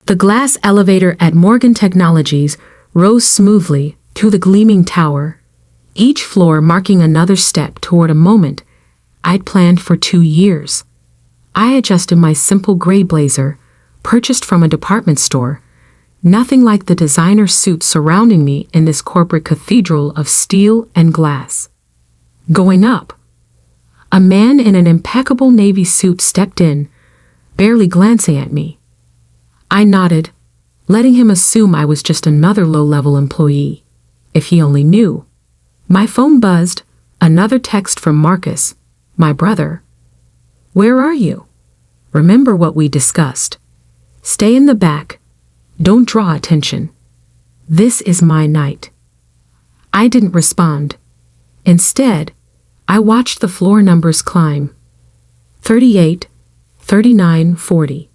The glass elevator at Morgan Technologies rose smoothly through the gleaming tower, each floor marking another step toward a moment I'd planned for 2 years. I adjusted my simple gray blazer, purchased from a department store, nothing like the designer suits surrounding me in this corporate cathedral of steel and glass. Going up, a man in an impeccable navy suit stepped in, barely glancing at me. I nodded, letting him assume I was just another low-level employee. If he only knew. My phone buzzed, another text from Marcus, my brother. "Where are you? Remember what we discussed. Stay in the back. Don't draw attention. This is my night." I didn't respond. Instead, I watched the floor numbers climb. 38, 39, 40.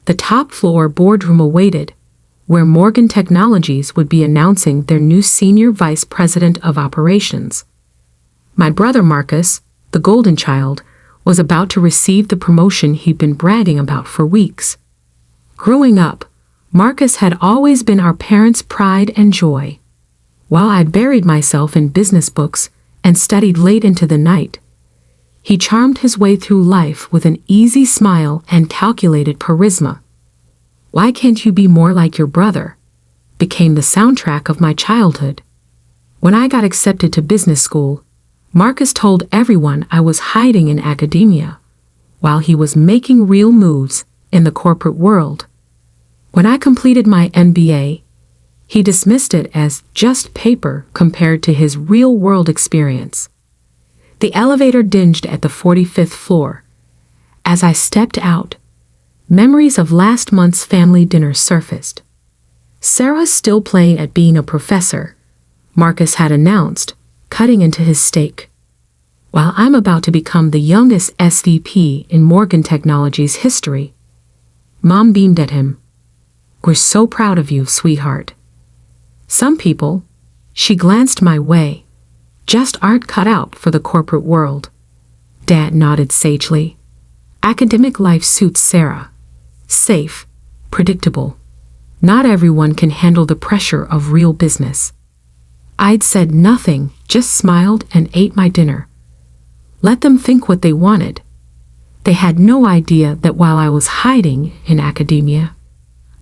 The top floor boardroom awaited, where Morgan Technologies would be announcing their new senior vice president of operations. My brother Marcus, the golden child, was about to receive the promotion he'd been bragging about for weeks. Growing up, Marcus had always been our parents' pride and joy. While I'd buried myself in business books and studied late into the night, he charmed his way through life with an easy smile and calculated charisma. "Why can't you be more like your brother?" became the soundtrack of my childhood. When I got accepted to business school, Marcus told everyone I was hiding in academia, while he was making real moves in the corporate world. When I completed my MBA, he dismissed it as just paper compared to his real-world experience. The elevator dinged at the 45th floor. As I stepped out, memories of last month's family dinner surfaced. Sarah's still playing at being a professor, Marcus had announced, cutting into his steak. While I'm about to become the youngest SVP in Morgan Technologies history. Mom beamed at him. "We're so proud of you, sweetheart." Some people, she glanced my way, just aren't cut out for the corporate world. Dad nodded sagely. Academic life suits Sarah. Safe, predictable. Not everyone can handle the pressure of real business. I'd said nothing, just smiled and ate my dinner. Let them think what they wanted. They had no idea that while I was hiding in academia,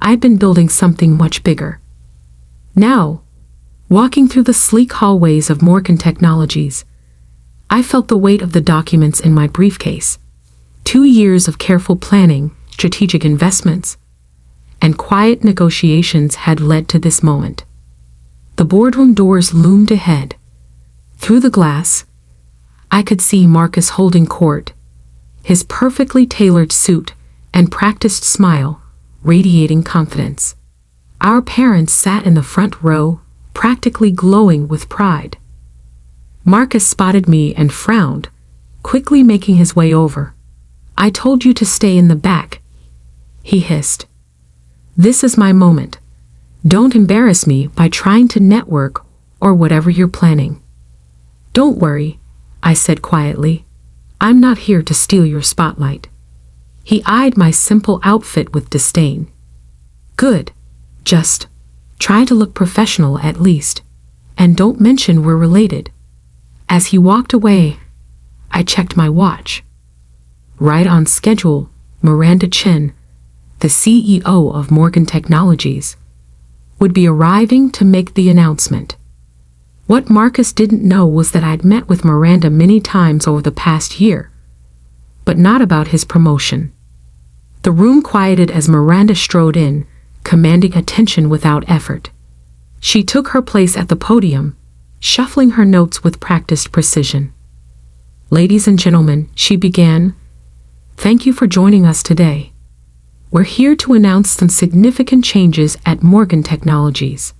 I'd been building something much bigger. Now, walking through the sleek hallways of Morgan Technologies, I felt the weight of the documents in my briefcase. 2 years of careful planning, strategic investments, and quiet negotiations had led to this moment. The boardroom doors loomed ahead. Through the glass, I could see Marcus holding court, his perfectly tailored suit and practiced smile radiating confidence. Our parents sat in the front row, practically glowing with pride. Marcus spotted me and frowned, quickly making his way over. "I told you to stay in the back," he hissed. "This is my moment. Don't embarrass me by trying to network or whatever you're planning." "Don't worry," I said quietly. "I'm not here to steal your spotlight." He eyed my simple outfit with disdain. "Good. Just try to look professional at least, and don't mention we're related." As he walked away, I checked my watch. Right on schedule, Miranda Chen, the CEO of Morgan Technologies, would be arriving to make the announcement. What Marcus didn't know was that I'd met with Miranda many times over the past year, but not about his promotion. The room quieted as Miranda strode in, commanding attention without effort. She took her place at the podium, shuffling her notes with practiced precision. "Ladies and gentlemen," she began, "thank you for joining us today. We're here to announce some significant changes at Morgan Technologies."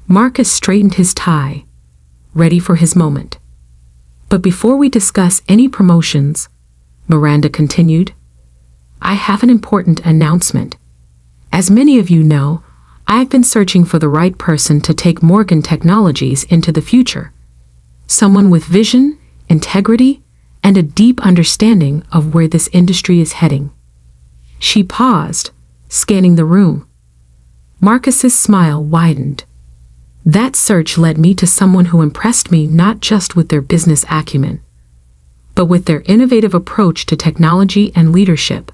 Marcus straightened his tie, ready for his moment. "But before we discuss any promotions," Miranda continued, "I have an important announcement. As many of you know, I've been searching for the right person to take Morgan Technologies into the future. Someone with vision, integrity, and a deep understanding of where this industry is heading." She paused, scanning the room. Marcus's smile widened. That search led me to someone who impressed me not just with their business acumen, but with their innovative approach to technology and leadership.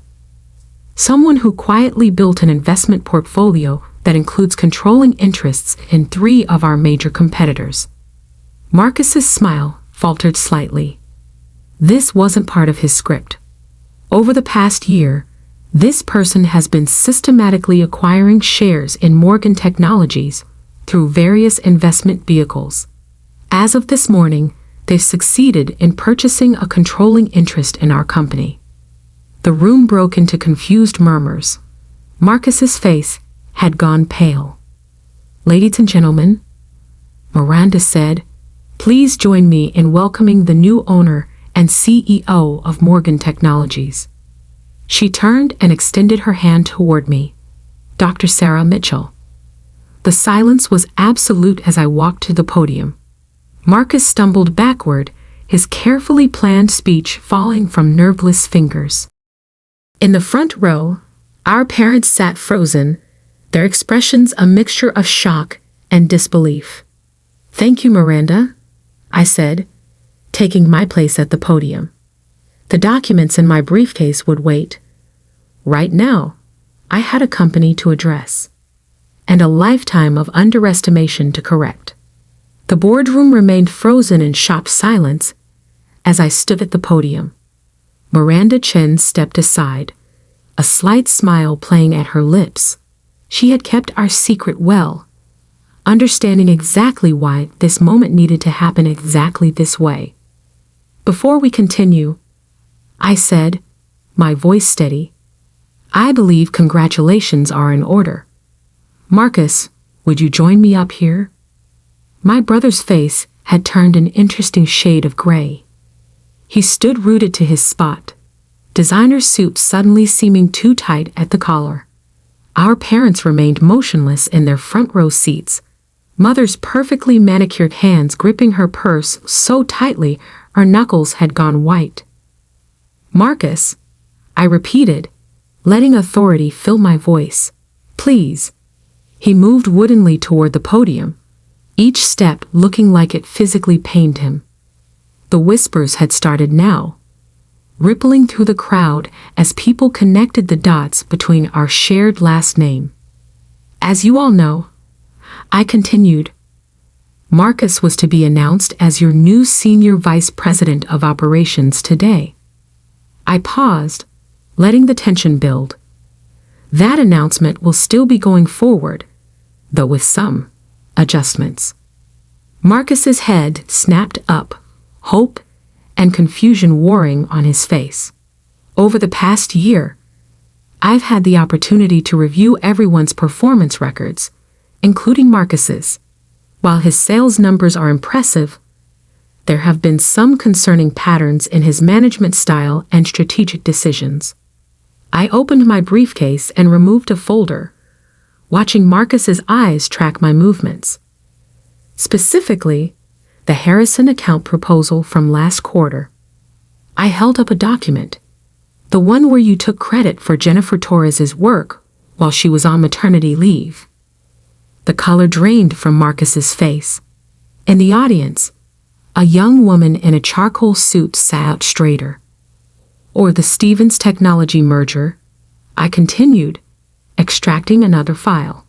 Someone who quietly built an investment portfolio that includes controlling interests in 3 of our major competitors. Marcus's smile faltered slightly. This wasn't part of his script. Over the past year, this person has been systematically acquiring shares in Morgan Technologies through various investment vehicles. As of this morning, they've succeeded in purchasing a controlling interest in our company. The room broke into confused murmurs. Marcus's face had gone pale. "Ladies and gentlemen," Miranda said, "please join me in welcoming the new owner and CEO of Morgan Technologies." She turned and extended her hand toward me. "Dr. Sarah Mitchell." The silence was absolute as I walked to the podium. Marcus stumbled backward, his carefully planned speech falling from nerveless fingers. In the front row, our parents sat frozen, their expressions a mixture of shock and disbelief. "Thank you, Miranda," I said, taking my place at the podium. The documents in my briefcase would wait. Right now, I had a company to address, and a lifetime of underestimation to correct. The boardroom remained frozen in shocked silence as I stood at the podium. Miranda Chen stepped aside, a slight smile playing at her lips. She had kept our secret well, understanding exactly why this moment needed to happen exactly this way. "Before we continue," I said, my voice steady, "I believe congratulations are in order. Marcus, would you join me up here?" My brother's face had turned an interesting shade of gray. He stood rooted to his spot, designer suit suddenly seeming too tight at the collar. Our parents remained motionless in their front row seats, mother's perfectly manicured hands gripping her purse so tightly our knuckles had gone white. "Marcus," I repeated, letting authority fill my voice, "please." He moved woodenly toward the podium, each step looking like it physically pained him. The whispers had started now, rippling through the crowd as people connected the dots between our shared last name. "As you all know," I continued, "Marcus was to be announced as your new Senior Vice President of Operations today." I paused, letting the tension build. That announcement will still be going forward, though with some adjustments. Marcus's head snapped up, hope and confusion warring on his face. Over the past year, I've had the opportunity to review everyone's performance records, including Marcus's. While his sales numbers are impressive, there have been some concerning patterns in his management style and strategic decisions. I opened my briefcase and removed a folder, watching Marcus's eyes track my movements. Specifically, the Harrison account proposal from last quarter. I held up a document, the one where you took credit for Jennifer Torres's work while she was on maternity leave. The color drained from Marcus's face. In the audience, a young woman in a charcoal suit sat straighter. "Or the Stevens Technology merger," I continued, extracting another file,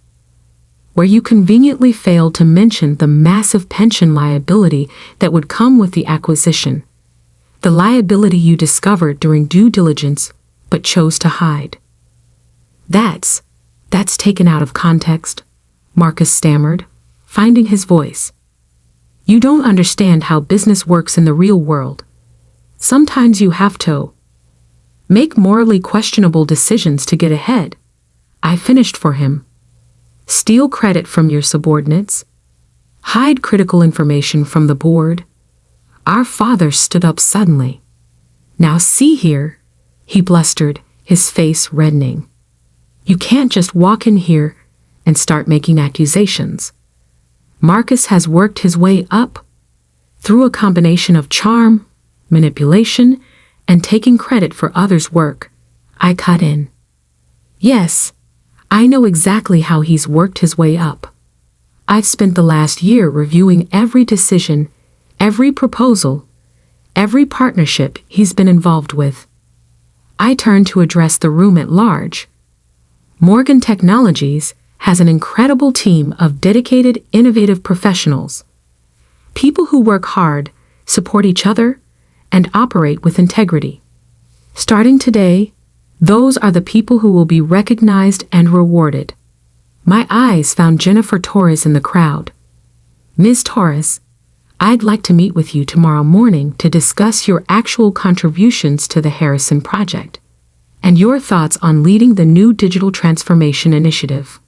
"where you conveniently failed to mention the massive pension liability that would come with the acquisition. The liability you discovered during due diligence but chose to hide." That's taken out of context," Marcus stammered, finding his voice. "You don't understand how business works in the real world. Sometimes you have to make morally questionable decisions to get ahead." I finished for him. "Steal credit from your subordinates. Hide critical information from the board." Our father stood up suddenly. "Now see here," he blustered, his face reddening. "You can't just walk in here and start making accusations. Marcus has worked his way up through a combination of charm, manipulation, and taking credit for others' work." I cut in. "Yes, I know exactly how he's worked his way up. I've spent the last year reviewing every decision, every proposal, every partnership he's been involved with. I turn to address the room at large. Morgan Technologies has an incredible team of dedicated, innovative professionals. People who work hard, support each other, and operate with integrity. Starting today, those are the people who will be recognized and rewarded. My eyes found Jennifer Torres in the crowd. Ms. Torres, I'd like to meet with you tomorrow morning to discuss your actual contributions to the Harrison Project and your thoughts on leading the new digital transformation initiative.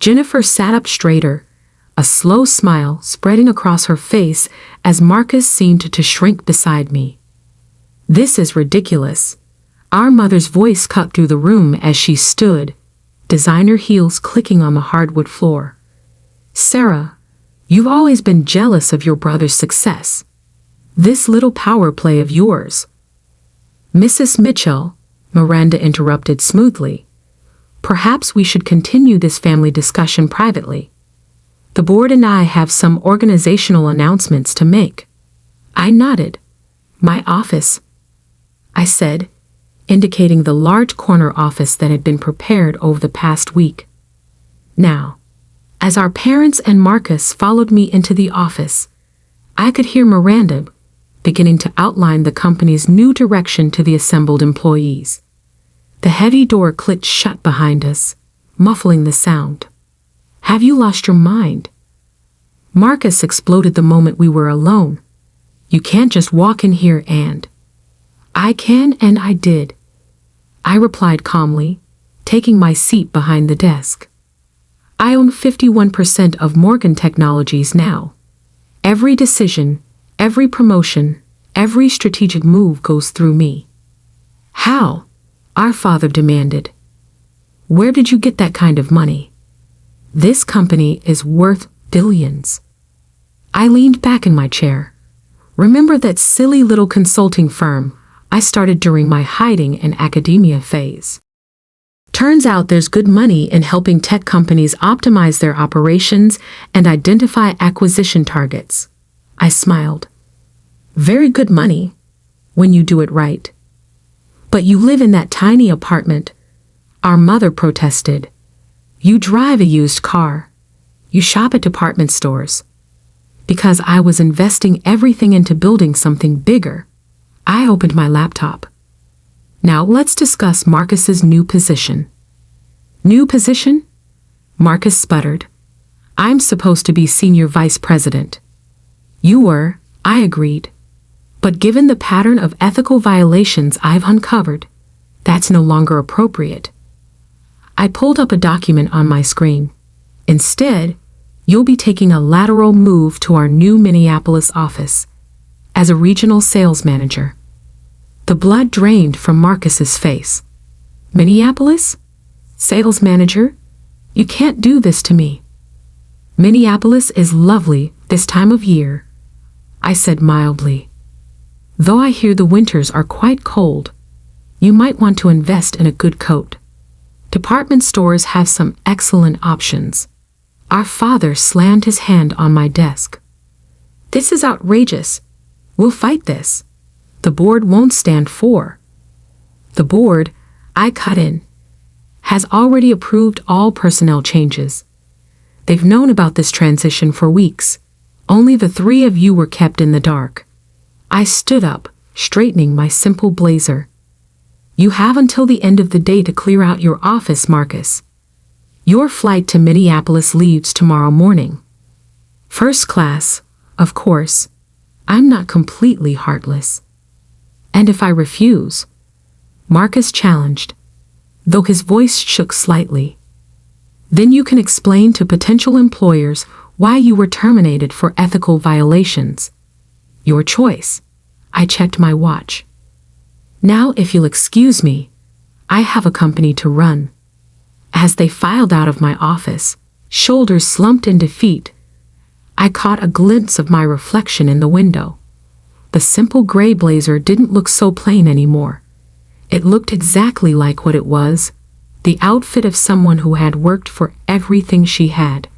Jennifer sat up straighter, a slow smile spreading across her face as Marcus seemed to shrink beside me. This is ridiculous. Our mother's voice cut through the room as she stood, designer heels clicking on the hardwood floor. Sarah, you've always been jealous of your brother's success. This little power play of yours. Mrs. Mitchell, Miranda interrupted smoothly. Perhaps we should continue this family discussion privately. The board and I have some organizational announcements to make. I nodded. My office, I said, indicating the large corner office that had been prepared over the past week. Now, as our parents and Marcus followed me into the office, I could hear Miranda beginning to outline the company's new direction to the assembled employees. The heavy door clicked shut behind us, muffling the sound. Have you lost your mind? Marcus exploded the moment we were alone. You can't just walk in here and... I can and I did. I replied calmly, taking my seat behind the desk. I own 51% of Morgan Technologies now. Every decision, every promotion, every strategic move goes through me. How? Our father demanded. Where did you get that kind of money? This company is worth billions. I leaned back in my chair. Remember that silly little consulting firm I started during my hiding in academia phase? Turns out there's good money in helping tech companies optimize their operations and identify acquisition targets. I smiled. Very good money, when you do it right. But you live in that tiny apartment. Our mother protested. You drive a used car. You shop at department stores. Because I was investing everything into building something bigger, I opened my laptop. Now let's discuss Marcus's new position. New position? Marcus sputtered. I'm supposed to be senior vice president. You were, I agreed. But given the pattern of ethical violations I've uncovered, that's no longer appropriate. I pulled up a document on my screen. Instead, you'll be taking a lateral move to our new Minneapolis office as a regional sales manager. The blood drained from Marcus's face. Minneapolis? Sales manager? You can't do this to me. Minneapolis is lovely this time of year, I said mildly. Though I hear the winters are quite cold, you might want to invest in a good coat. Department stores have some excellent options. Our father slammed his hand on my desk. This is outrageous. We'll fight this. The board won't stand for. The board, I cut in, has already approved all personnel changes. They've known about this transition for weeks. Only the three of you were kept in the dark. I stood up, straightening my simple blazer. You have until the end of the day to clear out your office, Marcus. Your flight to Minneapolis leaves tomorrow morning. First class, of course. I'm not completely heartless. And if I refuse? Marcus challenged, though his voice shook slightly. Then you can explain to potential employers why you were terminated for ethical violations. Your choice. I checked my watch. Now, if you'll excuse me, I have a company to run. As they filed out of my office, shoulders slumped in defeat, I caught a glimpse of my reflection in the window. The simple gray blazer didn't look so plain anymore. It looked exactly like what it was, the outfit of someone who had worked for everything she had,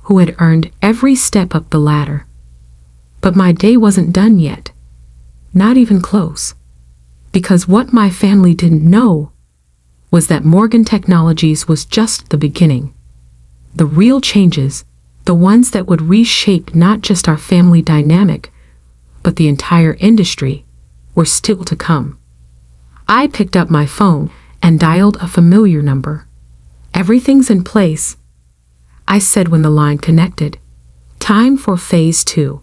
who had earned every step up the ladder. But my day wasn't done yet. Not even close. Because what my family didn't know was that Morgan Technologies was just the beginning. The real changes, the ones that would reshape not just our family dynamic, but the entire industry, were still to come. I picked up my phone and dialed a familiar number. "Everything's in place," I said when the line connected. Time for phase 2.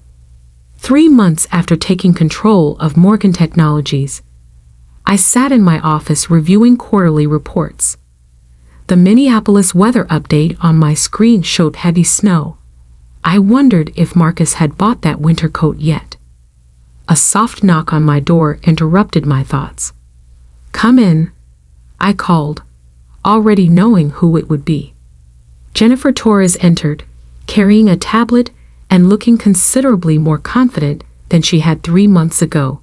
3 months after taking control of Morgan Technologies, I sat in my office reviewing quarterly reports. The Minneapolis weather update on my screen showed heavy snow. I wondered if Marcus had bought that winter coat yet. A soft knock on my door interrupted my thoughts. "Come in," I called, already knowing who it would be. Jennifer Torres entered, carrying a tablet and looking considerably more confident than she had 3 months ago.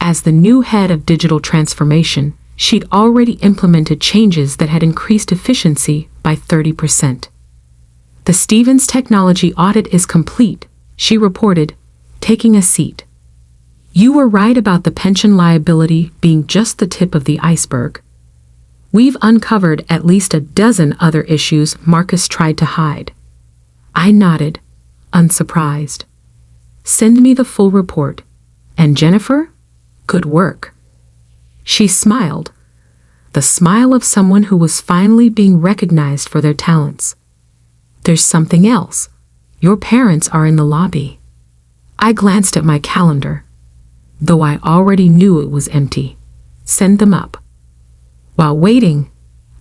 As the new head of digital transformation, she'd already implemented changes that had increased efficiency by 30%. "The Stevens technology audit is complete," she reported, taking a seat. "You were right about the pension liability being just the tip of the iceberg. We've uncovered at least a dozen other issues Marcus tried to hide." I nodded, unsurprised. "Send me the full report. And Jennifer? Good work." She smiled, the smile of someone who was finally being recognized for their talents. "There's something else. Your parents are in the lobby." I glanced at my calendar, though I already knew it was empty. "Send them up." While waiting,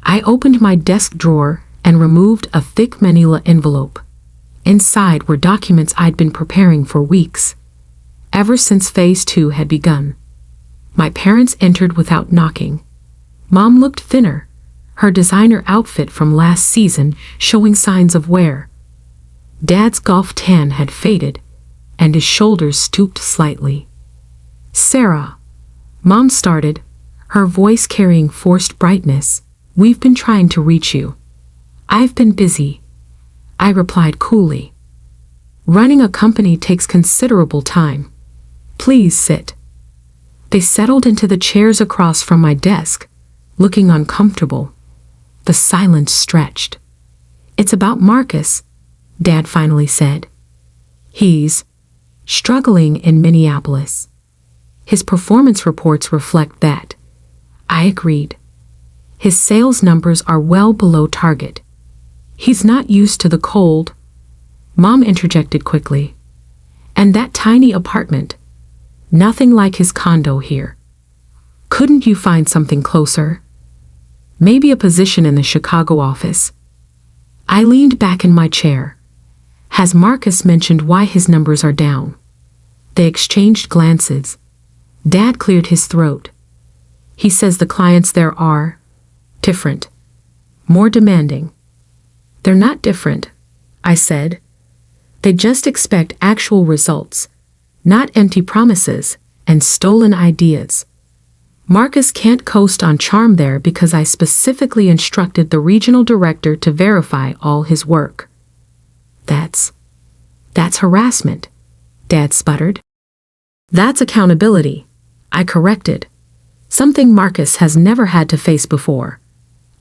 I opened my desk drawer and removed a thick manila envelope. Inside were documents I'd been preparing for weeks, ever since phase 2 had begun. My parents entered without knocking. Mom looked thinner, her designer outfit from last season showing signs of wear. Dad's golf tan had faded, and his shoulders stooped slightly. "Sarah," Mom started, her voice carrying forced brightness, "we've been trying to reach you." "I've been busy," I replied coolly. "Running a company takes considerable time. Please sit." They settled into the chairs across from my desk, looking uncomfortable. The silence stretched. "It's about Marcus," Dad finally said. "He's struggling in Minneapolis. His performance reports reflect that." I agreed. "His sales numbers are well below target. He's not used to the cold," Mom interjected quickly. "And that tiny apartment. Nothing like his condo here. Couldn't you find something closer? Maybe a position in the Chicago office?" I leaned back in my chair. "Has Marcus mentioned why his numbers are down?" They exchanged glances. Dad cleared his throat. "He says the clients there are different, more demanding." "They're not different," I said. "They just expect actual results, not empty promises and stolen ideas. Marcus can't coast on charm there because I specifically instructed the regional director to verify all his work." That's harassment," Dad sputtered. "That's accountability," I corrected. "Something Marcus has never had to face before."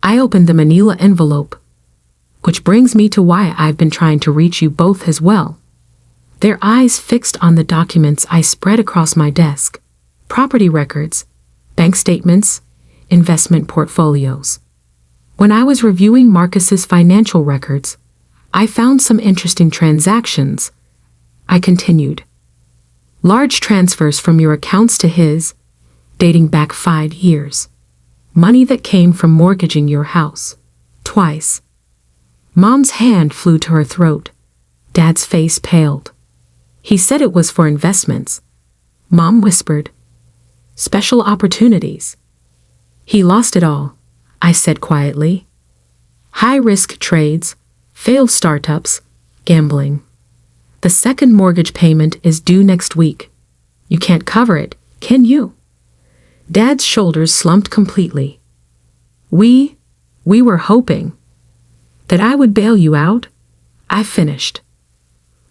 I opened the manila envelope. "Which brings me to why I've been trying to reach you both as well." Their eyes fixed on the documents I spread across my desk. Property records, bank statements, investment portfolios. When I was reviewing Marcus's financial records, I found some interesting transactions. I continued. "Large transfers from your accounts to his, dating back 5 years. Money that came from mortgaging your house. Twice." Mom's hand flew to her throat. Dad's face paled. "He said it was for investments," Mom whispered. "Special opportunities." "He lost it all," I said quietly. "High-risk trades, failed startups, gambling. The second mortgage payment is due next week. You can't cover it, can you?" Dad's shoulders slumped completely. We We were hoping that I would bail you out, I finished.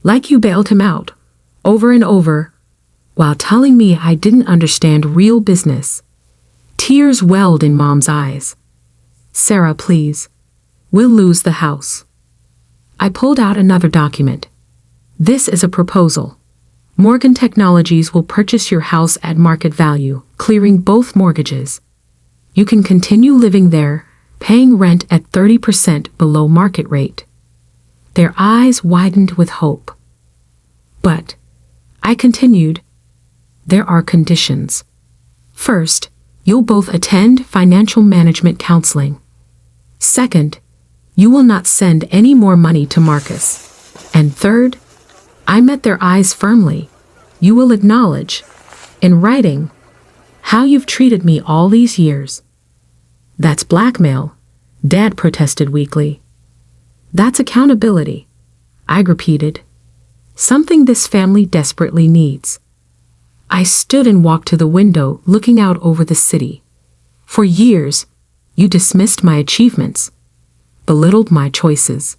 Like you bailed him out, over and over, while telling me I didn't understand real business. Tears welled in Mom's eyes. Sarah, please. We'll lose the house. I pulled out another document. This is a proposal. Morgan Technologies will purchase your house at market value, clearing both mortgages. You can continue living there, paying rent at 30% below market rate. Their eyes widened with hope. But, I continued, there are conditions. First, you'll both attend financial management counseling. Second, you will not send any more money to Marcus. And third, I met their eyes firmly. You will acknowledge, in writing, how you've treated me all these years. That's blackmail, Dad protested weakly. That's accountability, I repeated. Something this family desperately needs. I stood and walked to the window, looking out over the city. For years, you dismissed my achievements, belittled my choices,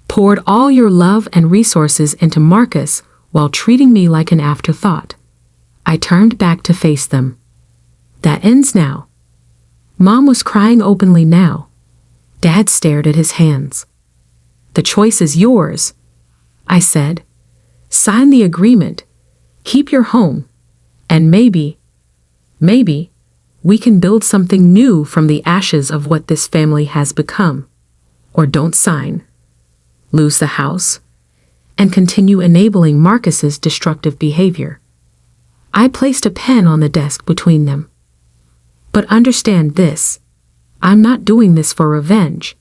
poured all your love and resources into Marcus while treating me like an afterthought. I turned back to face them. That ends now. Mom was crying openly now. Dad stared at his hands. The choice is yours, I said. Sign the agreement. Keep your home. And maybe, we can build something new from the ashes of what this family has become. Or don't sign. Lose the house. And continue enabling Marcus's destructive behavior. I placed a pen on the desk between them. But understand this. I'm not doing this for revenge.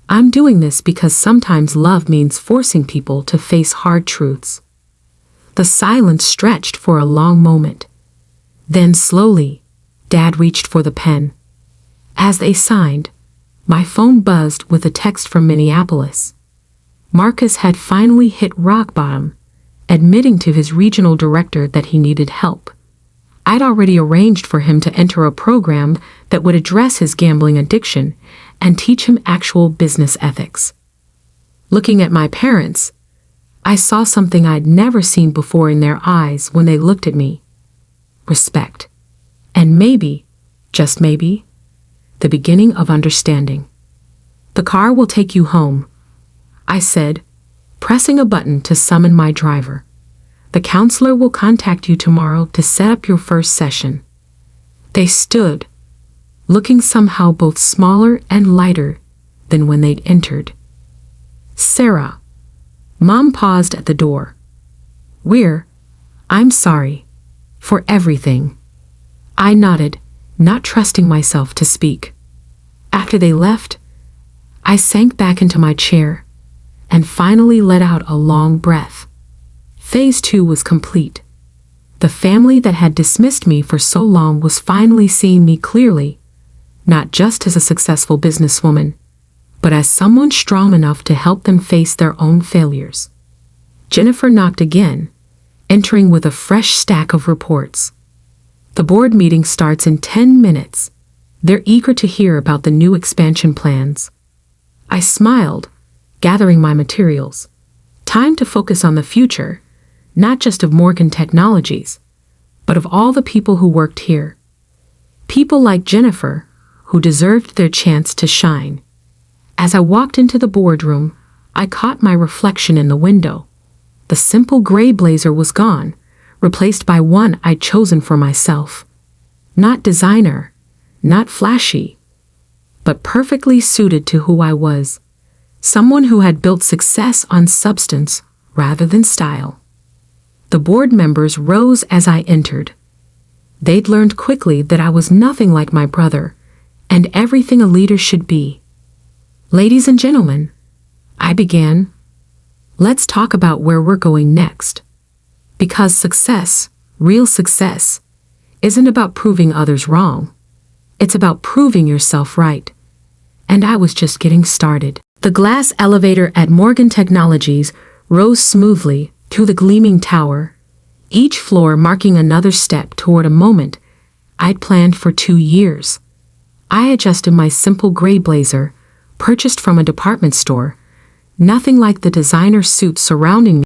I'm doing this because sometimes love means forcing people to face hard truths. The silence stretched for a long moment. Then slowly, Dad reached for the pen. As they signed, my phone buzzed with a text from Minneapolis. Marcus had finally hit rock bottom, admitting to his regional director that he needed help. I'd already arranged for him to enter a program that would address his gambling addiction and teach him actual business ethics. Looking at my parents, I saw something I'd never seen before in their eyes when they looked at me. Respect. And maybe, just maybe, the beginning of understanding. The car will take you home, I said, pressing a button to summon my driver. The counselor will contact you tomorrow to set up your first session. They stood, looking somehow both smaller and lighter than when they'd entered. Sarah. Mom paused at the door. I'm sorry. For everything. I nodded, not trusting myself to speak. After they left, I sank back into my chair and finally let out a long breath. Phase 2 was complete. The family that had dismissed me for so long was finally seeing me clearly, not just as a successful businesswoman, but as someone strong enough to help them face their own failures. Jennifer knocked again, entering with a fresh stack of reports. The board meeting starts in 10 minutes. They're eager to hear about the new expansion plans. I smiled, gathering my materials. Time to focus on the future, not just of Morgan Technologies, but of all the people who worked here. People like Jennifer, who deserved their chance to shine. As I walked into the boardroom, I caught my reflection in the window. The simple gray blazer was gone, replaced by one I'd chosen for myself. Not designer, not flashy, but perfectly suited to who I was. Someone who had built success on substance rather than style. The board members rose as I entered. They'd learned quickly that I was nothing like my brother, and everything a leader should be. Ladies and gentlemen, I began. Let's talk about where we're going next. Because success, real success, isn't about proving others wrong. It's about proving yourself right. And I was just getting started. The glass elevator at Morgan Technologies rose smoothly to the gleaming tower, each floor marking another step toward a moment I'd planned for 2 years. I adjusted my simple gray blazer, purchased from a department store. Nothing like the designer suits surrounding me.